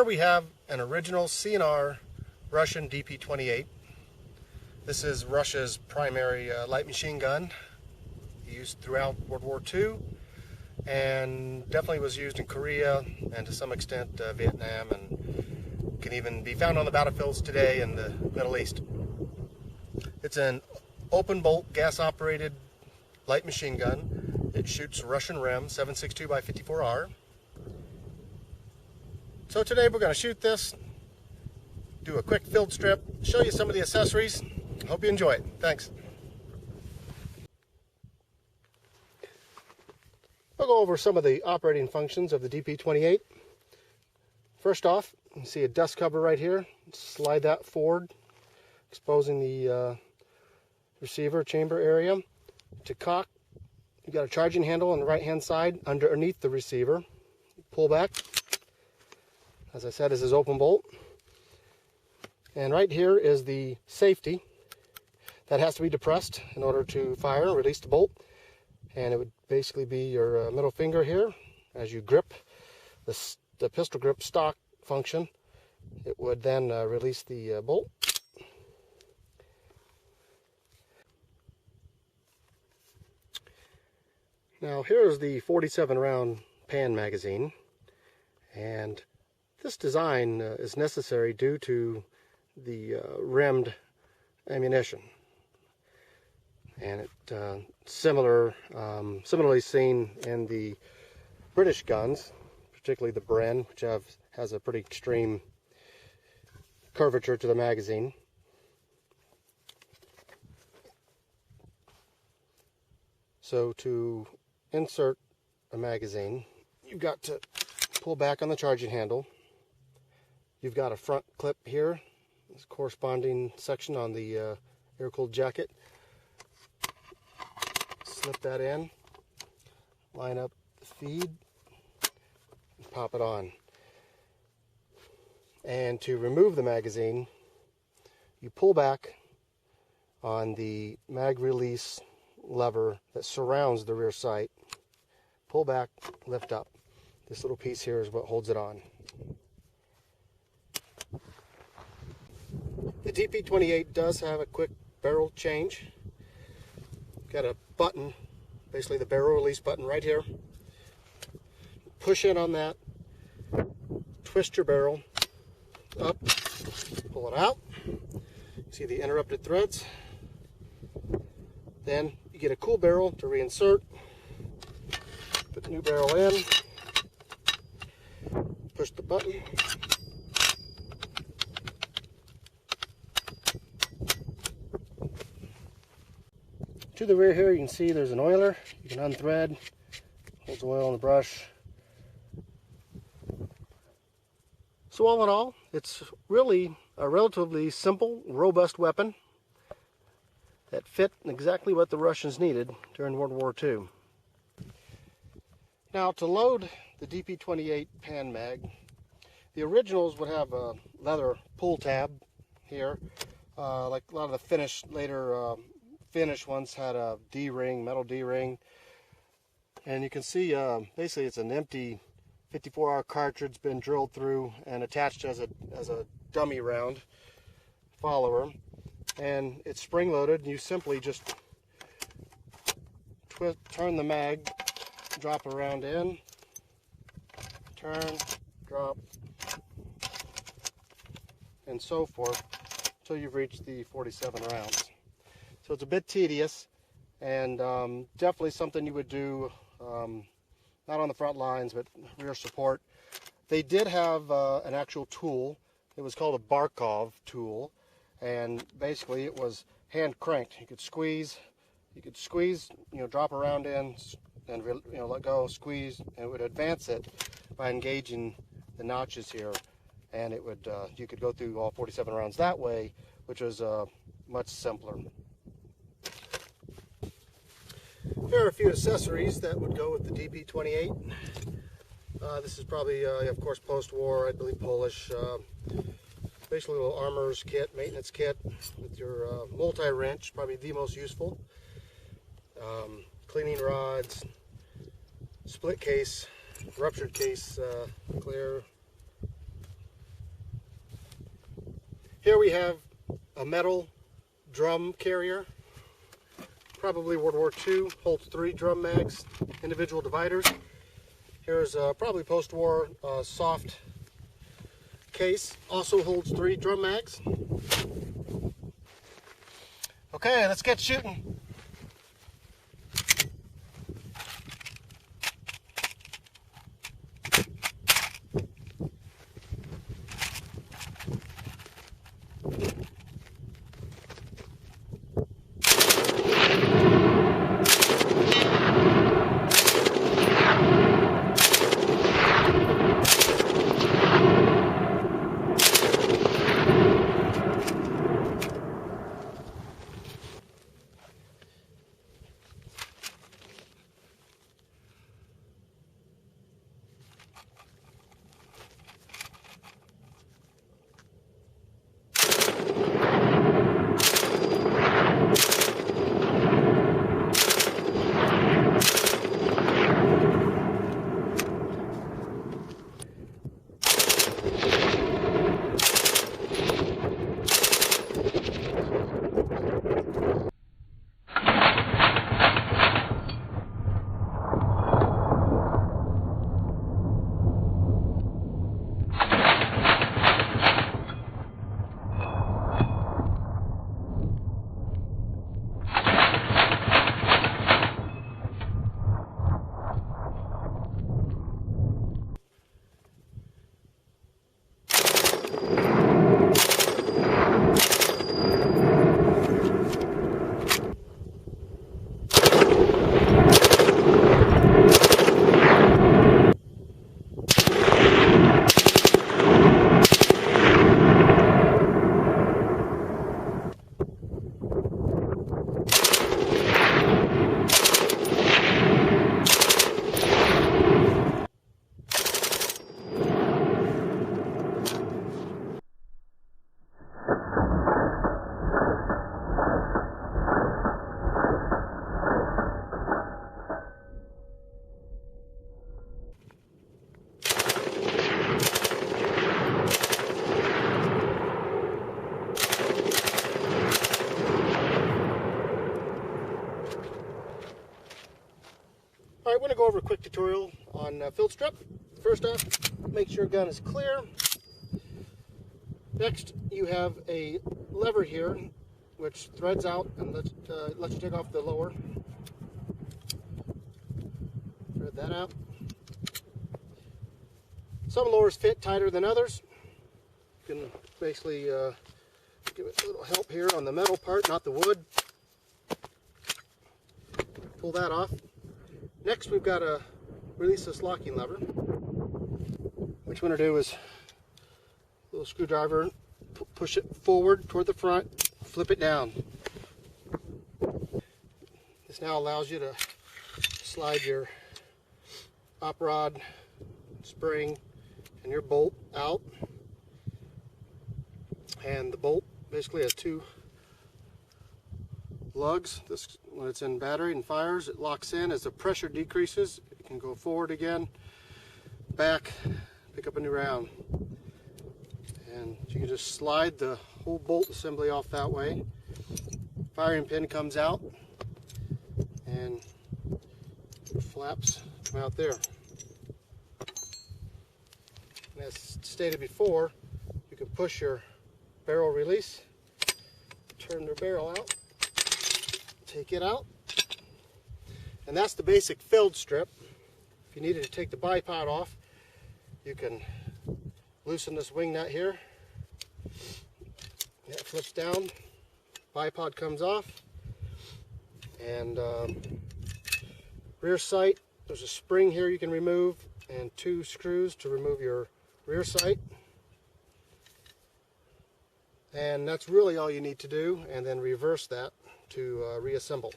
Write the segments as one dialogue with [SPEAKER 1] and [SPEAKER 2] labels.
[SPEAKER 1] we have an original CNR Russian DP28. This is Russia's primary light machine gun, used throughout World War II, and definitely was used in Korea and to some extent Vietnam, and can even be found on the battlefields today in the Middle East. It's an open bolt gas operated light machine gun. It shoots Russian Rem 7.62 by 54R. So today we're going to shoot this, do a quick field strip, show you some of the accessories. Hope you enjoy it. Thanks. I'll go over some of the operating functions of the DP28. First off, you see a dust cover right here. Slide that forward, exposing the receiver chamber area. To cock, you've got a charging handle on the right hand side underneath the receiver. Pull back. As I said, this is open bolt. And right here is the safety that has to be depressed in order to fire and release the bolt. And it would basically be your middle finger here. As you grip the pistol grip stock function, it would then release the bolt. Now here's the 47 round pan magazine, and this design is necessary due to the rimmed ammunition, and it similarly seen in the British guns, particularly the Bren, which has a pretty extreme curvature to the magazine. So to insert a magazine, you've got to pull back on the charging handle. You've got a front clip here, this corresponding section on the air-cooled jacket. Slip that in, line up the feed, and pop it on. And to remove the magazine, you pull back on the mag release lever that surrounds the rear sight. Pull back, lift up. This little piece here is what holds it on. The DP28 does have a quick barrel change. Got a button, basically the barrel release button right here. Push in on that, twist your barrel up, pull it out. See the interrupted threads. Then you get a cool barrel to reinsert. Put the new barrel in, push the button. To the rear here, you can see there's an oiler. You can unthread, holds oil on the brush. So all in all, it's really a relatively simple, robust weapon that fit exactly what the Russians needed during World War II. Now, to load the DP28 pan mag, the originals would have a leather pull tab here, like a lot of the later finished ones had a D-ring, metal D-ring, and you can see basically it's an empty 54R cartridge been drilled through and attached as a dummy round follower, and it's spring loaded. You simply just turn the mag, drop a round in, turn, drop, and so forth until you've reached the 47 rounds. So it's a bit tedious, and definitely something you would do not on the front lines, but rear support. They did have an actual tool. It was called a Barkov tool, and basically it was hand cranked. You could squeeze, drop a round in, and let go, squeeze, and it would advance it by engaging the notches here, and it would you could go through all 47 rounds that way, which was much simpler. Here are a few accessories that would go with the DP28. This is probably, of course, post-war, I believe Polish. Basically a little armorer's kit, maintenance kit with your multi-wrench, probably the most useful. Cleaning rods, split case, ruptured case clear, Here we have a metal drum carrier, probably World War II, holds 3 drum mags, individual dividers. Here's probably post-war soft case, also holds 3 drum mags. Okay, let's get shooting. All right, we're going to go over a quick tutorial on field strip. First off, make sure your gun is clear. Next, you have a lever here which threads out and lets you take off the lower. Thread that out. Some lowers fit tighter than others. You can basically give it a little help here on the metal part, not the wood. Pull that off. Next, we've got to release this locking lever. What you want to do is a little screwdriver, push it forward toward the front, flip it down. This now allows you to slide your op rod, spring, and your bolt out. And the bolt basically has 2 lugs. This, when it's in battery and fires, it locks in. As the pressure decreases, it can go forward again, back, pick up a new round. And you can just slide the whole bolt assembly off that way. Firing pin comes out, and flaps come out there. And as stated before, you can push your barrel release, turn the barrel out, take it out, and that's the basic field strip. If you needed to take the bipod off, you can loosen this wing nut here. That flips down, bipod comes off, and rear sight, there's a spring here you can remove, and 2 screws to remove your rear sight. And that's really all you need to do, and then reverse that to reassemble.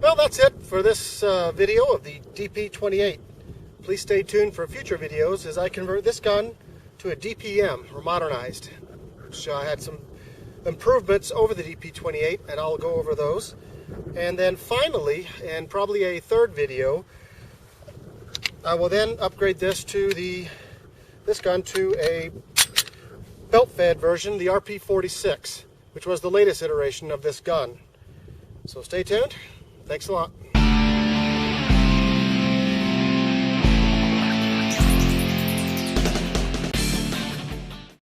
[SPEAKER 1] Well, that's it for this video of the DP28. Please stay tuned for future videos as I convert this gun to a DPM, or modernized. So I had some improvements over the DP28, and I'll go over those. And then finally, and probably a third video, I will then upgrade this gun to a belt-fed version, the RP46, which was the latest iteration of this gun. So stay tuned. Thanks a lot.